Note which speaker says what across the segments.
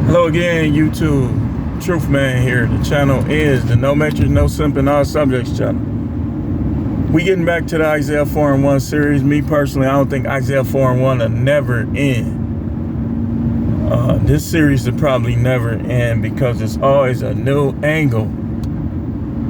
Speaker 1: Hello again, YouTube. Truth Man here. The channel is the No Matrix, No Simping, All Subjects channel. We getting back to the Isaiah 4:1 series. Me personally, I don't think Isaiah 4:1 will never end. This series will probably never end because it's always a new angle,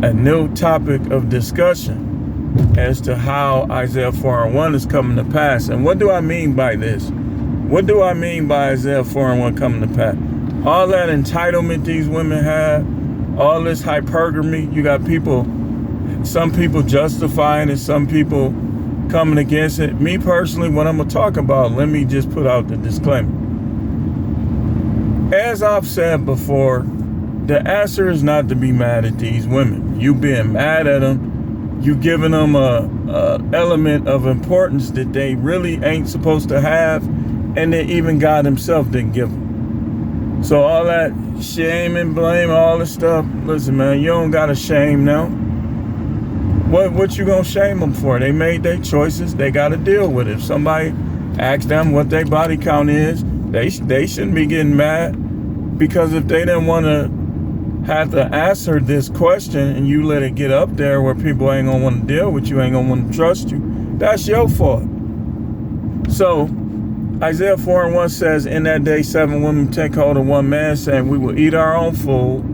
Speaker 1: a new topic of discussion as to how Isaiah 4:1 is coming to pass. And what do I mean by this? What do I mean by Isaiah 4:1 coming to pass? All that entitlement these women have, all this hypergamy, you got people, some people justifying it, some people coming against it. Me personally, what I'm going to talk about, let me just put out the disclaimer. As I've said before, the answer is not to be mad at these women. You being mad at them, you giving them a element of importance that they really ain't supposed to have, and that even God himself didn't give them. So all that shame and blame, all this stuff, listen, man, you don't got to shame now. What you gonna shame them for? They made their choices. They got to deal with it. If somebody asks them what their body count is, they shouldn't be getting mad, because if they didn't want to have to answer this question and you let it get up there where people ain't gonna want to deal with you, ain't gonna want to trust you, that's your fault. So Isaiah 4:1 says, in that day 7 women take hold of one man, saying, we will eat our own food,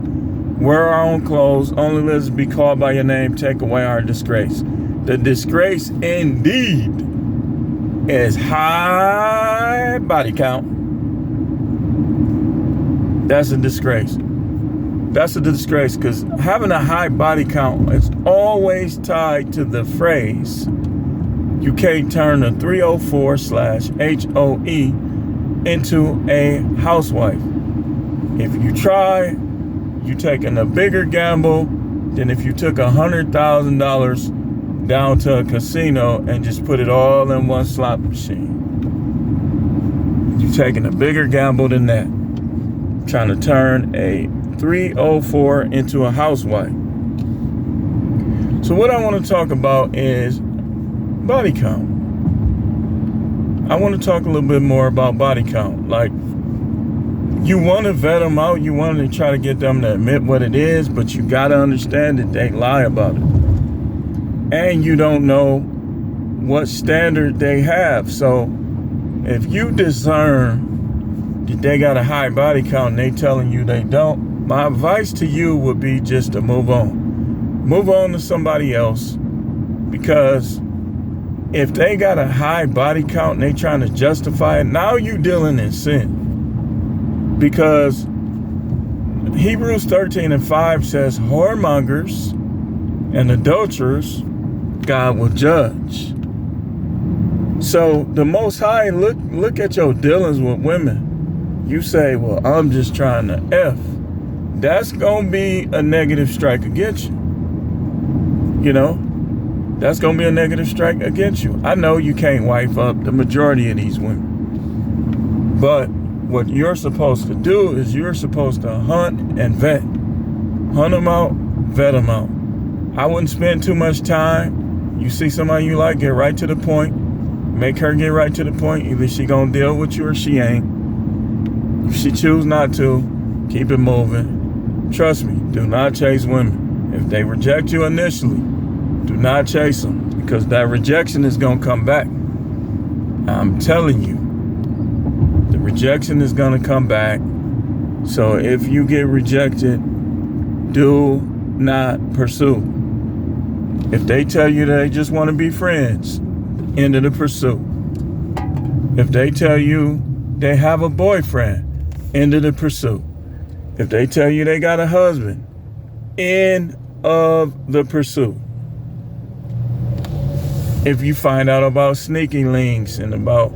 Speaker 1: wear our own clothes, only let us be called by your name, take away our disgrace. The disgrace indeed is high body count. That's a disgrace. That's a disgrace, because having a high body count is always tied to the phrase, you can't turn a 304/HOE into a housewife. If you try, you're taking a bigger gamble than if you took $100,000 down to a casino and just put it all in one slot machine. You're taking a bigger gamble than that, trying to turn a 304 into a housewife. So what I want to talk about is body count. I want to talk a little bit more about body count. Like, you want to vet them out, you want to try to get them to admit what it is, but you got to understand that they lie about it. And you don't know what standard they have. So if you discern that they got a high body count and they telling you they don't, my advice to you would be just to move on. Move on to somebody else, because if they got a high body count and they trying to justify it, now you dealing in sin. Because Hebrews 13:5 says, whoremongers and adulterers God will judge. So the Most High, look at your dealings with women. You say, well, I'm just trying to F. That's going to be a negative strike against you. You know? That's going to be a negative strike against you. I know you can't wife up the majority of these women. But what you're supposed to do is you're supposed to hunt and vet. Hunt them out, vet them out. I wouldn't spend too much time. You see somebody you like, get right to the point. Make her get right to the point. Either she going to deal with you or she ain't. If she choose not to, keep it moving. Trust me, do not chase women. If they reject you initially, do not chase them, because that rejection is going to come back. I'm telling you, the rejection is going to come back. So if you get rejected, do not pursue. If they tell you they just want to be friends, end of the pursuit. If they tell you they have a boyfriend, end of the pursuit. If they tell you they got a husband, end of the pursuit. If you find out about sneaky links and about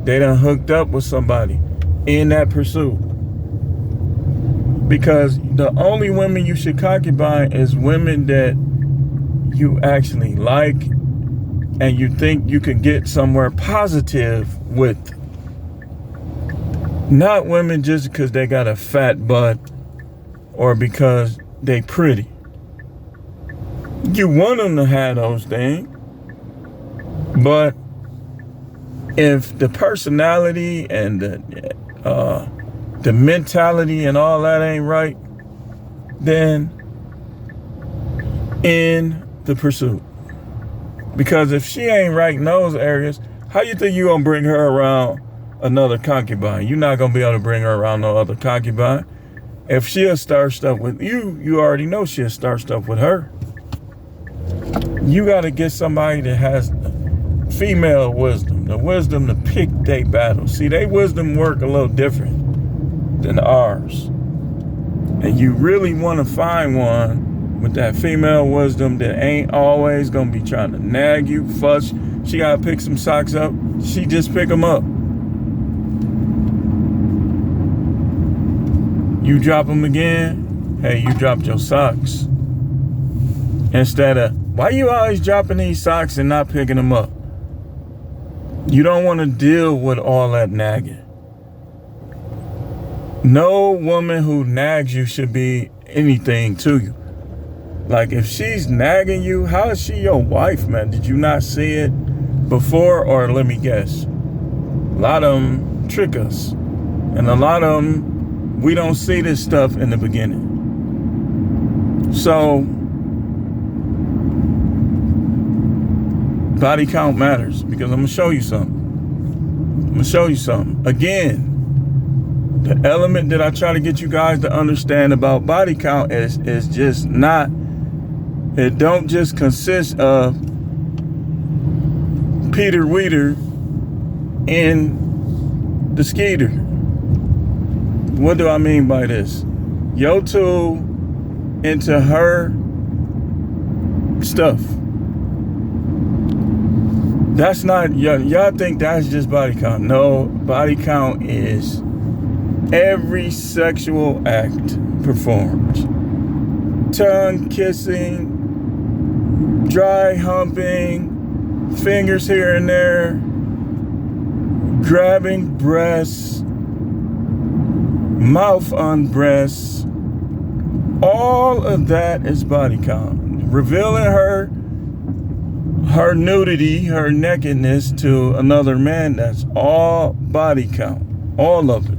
Speaker 1: they done hooked up with somebody, in that pursuit. Because the only women you should concubine is women that you actually like and you think you can get somewhere positive with. Not women just because they got a fat butt or because they pretty. You want them to have those things, but if the personality and the the mentality and all that ain't right, then end the pursuit. Because if she ain't right in those areas, how you think you gonna bring her around another concubine? You're not gonna be able to bring her around no other concubine. If she'll start stuff with you, you already know she'll start stuff with her. You gotta get somebody that has female wisdom, the wisdom to pick their battles. See, they wisdom work a little different than ours. And you really wanna find one with that female wisdom that ain't always gonna be trying to nag you, fuss. She gotta pick some socks up, she just pick them up. You drop them again, hey, you dropped your socks. Instead of, why you always dropping these socks and not picking them up? You don't want to deal with all that nagging. No woman who nags you should be anything to you. Like, if she's nagging you, how is she your wife, man? Did you not see it before? Or let me guess, a lot of them trick us. And a lot of them, we don't see this stuff in the beginning. So, body count matters, because I'm going to show you something. Again, the element that I try to get you guys to understand about body count is just not, it don't just consist of Peter Weeder in the Skeeter. What do I mean by this? Yo two into her stuff. That's not, y'all think that's just body count. No, body count is every sexual act performed. Tongue kissing, dry humping, fingers here and there, grabbing breasts, mouth on breasts. All of that is body count. Revealing her nudity, her nakedness to another man, that's all body count. All of it.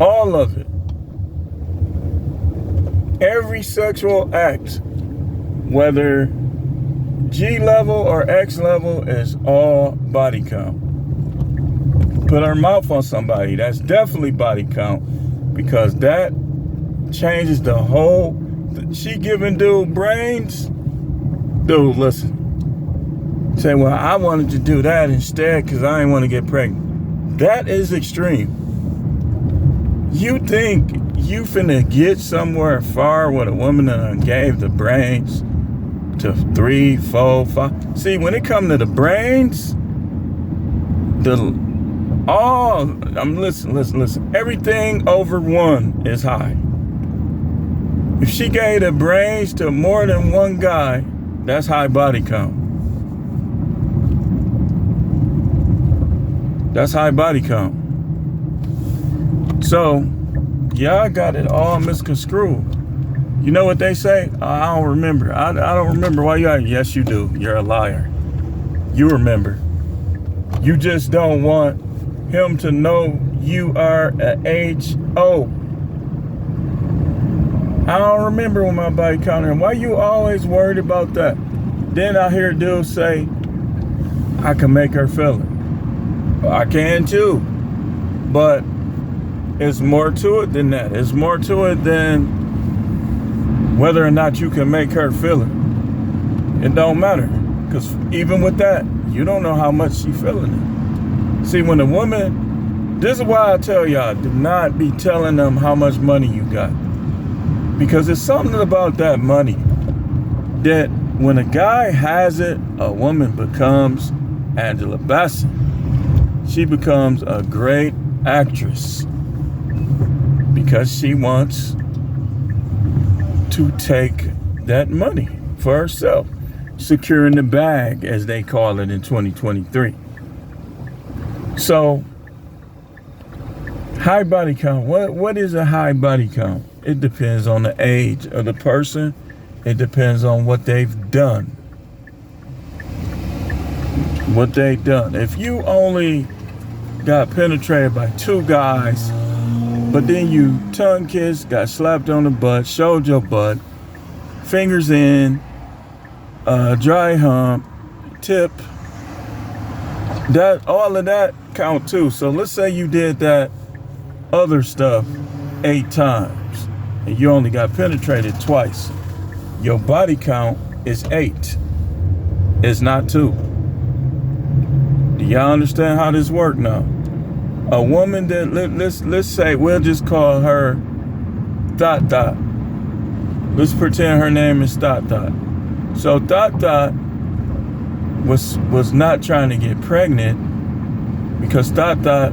Speaker 1: All of it. Every sexual act, whether G level or X level, is all body count. Put her mouth on somebody, that's definitely body count, because that changes the whole. She giving dude brains. Dude, listen. Say, well, I wanted to do that instead because I didn't want to get pregnant. That is extreme. You think you finna get somewhere far with a woman that gave the brains to 3, 4, 5. See, when it come to the brains, listen. Everything over 1 is high. If she gave the brains to more than one guy, that's high body count. That's high body count. So, y'all got it all misconstrued. You know what they say? I don't remember. I don't remember why you are. Yes, you do. You're a liar. You remember. You just don't want him to know you are a HO. I don't remember when my body counted. Why you always worried about that? Then I hear dudes say, I can make her feel it. Well, I can too. But it's more to it than that. It's more to it than whether or not you can make her feel it. It don't matter. Because even with that, you don't know how much she feeling it. See, when a woman, this is why I tell y'all, do not be telling them how much money you got. Because there's something about that money that when a guy has it, a woman becomes Angela Bassett. She becomes a great actress because she wants to take that money for herself. Securing the bag, as they call it in 2023. So, high body count. What is a high body count? It depends on the age of the person. It depends on what they've done. What they've done. If you only got penetrated by 2 guys But then you tongue kissed, got slapped on the butt, showed your butt, fingers in, dry hump, tip. That all of that count too. So let's say you did that other stuff 8 times and you only got penetrated twice. Your body count is 8. It's not 2. Do y'all understand how this works now? A woman that let's say we'll just call her Dot Dot. Let's pretend her name is Dot Dot. So Dot Dot was not trying to get pregnant because Dot Dot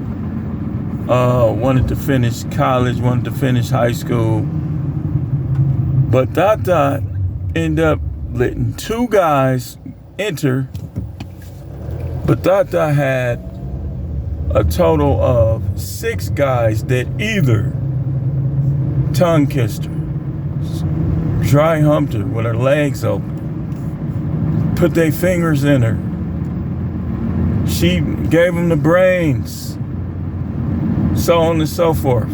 Speaker 1: wanted to finish college, wanted to finish high school. But Dot Dot ended up letting 2 guys enter. But Dot Dot had a total of 6 guys that either tongue kissed her, dry humped her with her legs open, put their fingers in her. She gave them the brains, so on and so forth.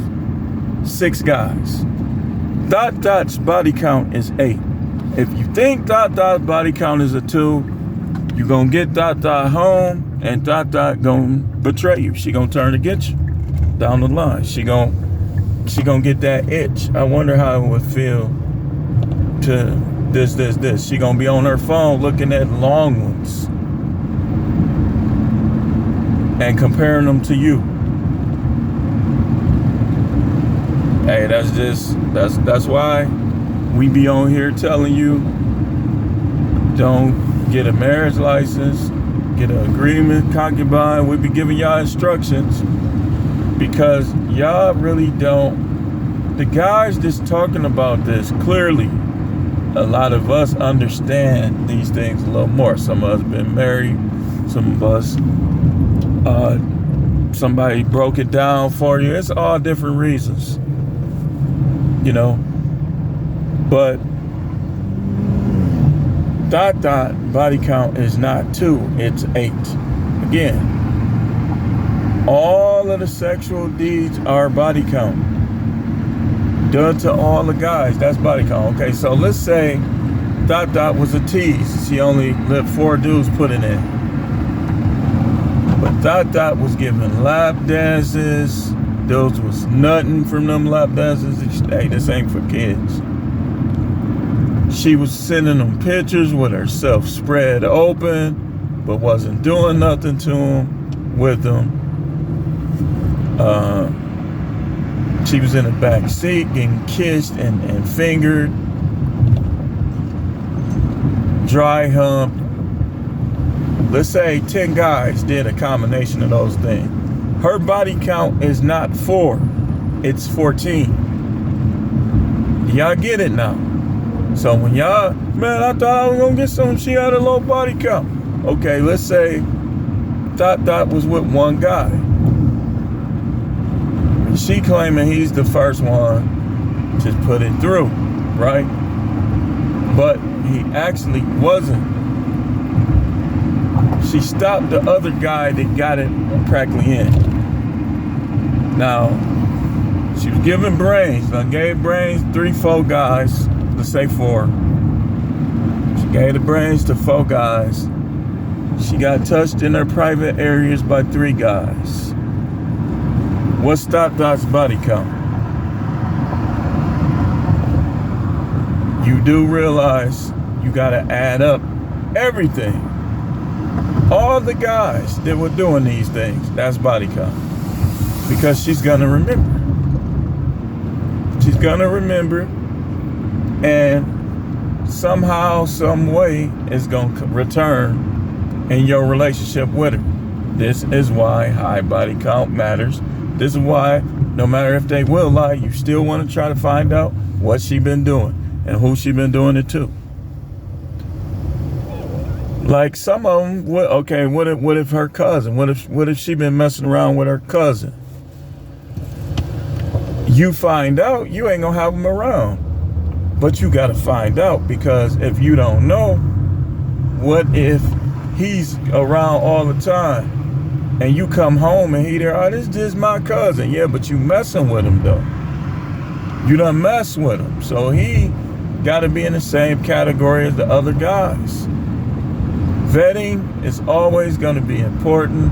Speaker 1: 6 guys. Dot Dot's body count is 8. If you think Dot Dot's body count is a 2, you're gonna get Dot Dot home, and Dot Dot gonna betray you. She gonna turn against you down the line. She gonna get that itch. I wonder how it would feel to this. She gonna be on her phone looking at long ones and comparing them to you. Hey, that's why we be on here telling you, don't get a marriage license, get an agreement, concubine. We be giving y'all instructions because y'all really don't. The guys just talking about this, clearly a lot of us understand these things a little more. Some of us been married, some of us somebody broke it down for you. It's all different reasons, you know. But Dot Dot body count is not 2, it's 8. Again, all of the sexual deeds are body count. Done to all the guys, that's body count. Okay, so let's say Dot Dot was a tease. She only let 4 dudes put it in. But Dot Dot was giving lap dances. Those was nutting from them lap dances. Hey, this ain't for kids. She was sending them pictures with herself spread open, but wasn't doing nothing to them, with them. She was in the back seat getting kissed and fingered, dry humped. Let's say 10 guys did a combination of those things. Her body count is not 4, it's 14. Y'all get it now? So when y'all, man, I thought I was gonna get something, she had a low body count. Okay, let's say Dot Dot was with 1 guy. She claiming he's the first one to put it through, right? But he actually wasn't. She stopped the other guy that got it practically in. Now, she was giving brains. I gave brains 3, 4 guys. Let's say 4. She gave the brains to 4 guys. She got touched in her private areas by 3 guys. What's Dot Dot's body count? You do realize you gotta add up everything. All the guys that were doing these things, that's body count. Because she's gonna remember. She's gonna remember, and somehow, some way, it's gonna return in your relationship with her. This is why high body count matters. This is why, no matter if they will lie, you still want to try to find out what she been doing and who she been doing it to. Like some of them, okay, what if her cousin? What if she been messing around with her cousin? You find out, you ain't gonna have them around. But you gotta find out, because if you don't know, what if he's around all the time and you come home and he there, oh, this is just my cousin. Yeah, but you messing with him though. You done mess with him. So he got to be in the same category as the other guys. Vetting is always going to be important,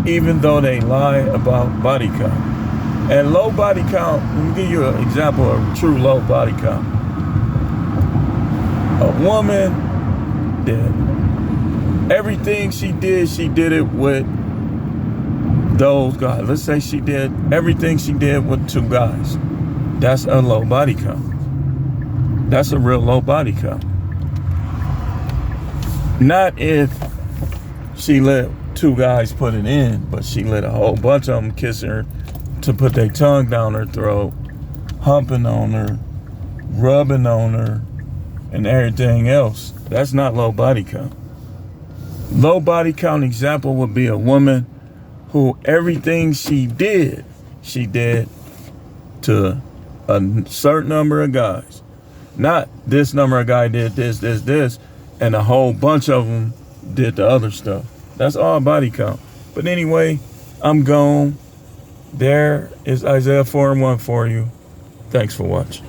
Speaker 1: even though they lie about body count. And low body count, let me give you an example of true low body count. A woman did everything she did it with those guys. Let's say she did everything she did with 2 guys. That's a low body count. That's a real low body count. Not if she let 2 guys put it in, but she let a whole bunch of them kiss her to put their tongue down her throat, humping on her, rubbing on her, and everything else. That's not low body count. Low body count example would be a woman who everything she did to a certain number of guys. Not this number of guys did this, and a whole bunch of them did the other stuff. That's all body count. But anyway, I'm gone. There is Isaiah 4:1 for you. Thanks for watching.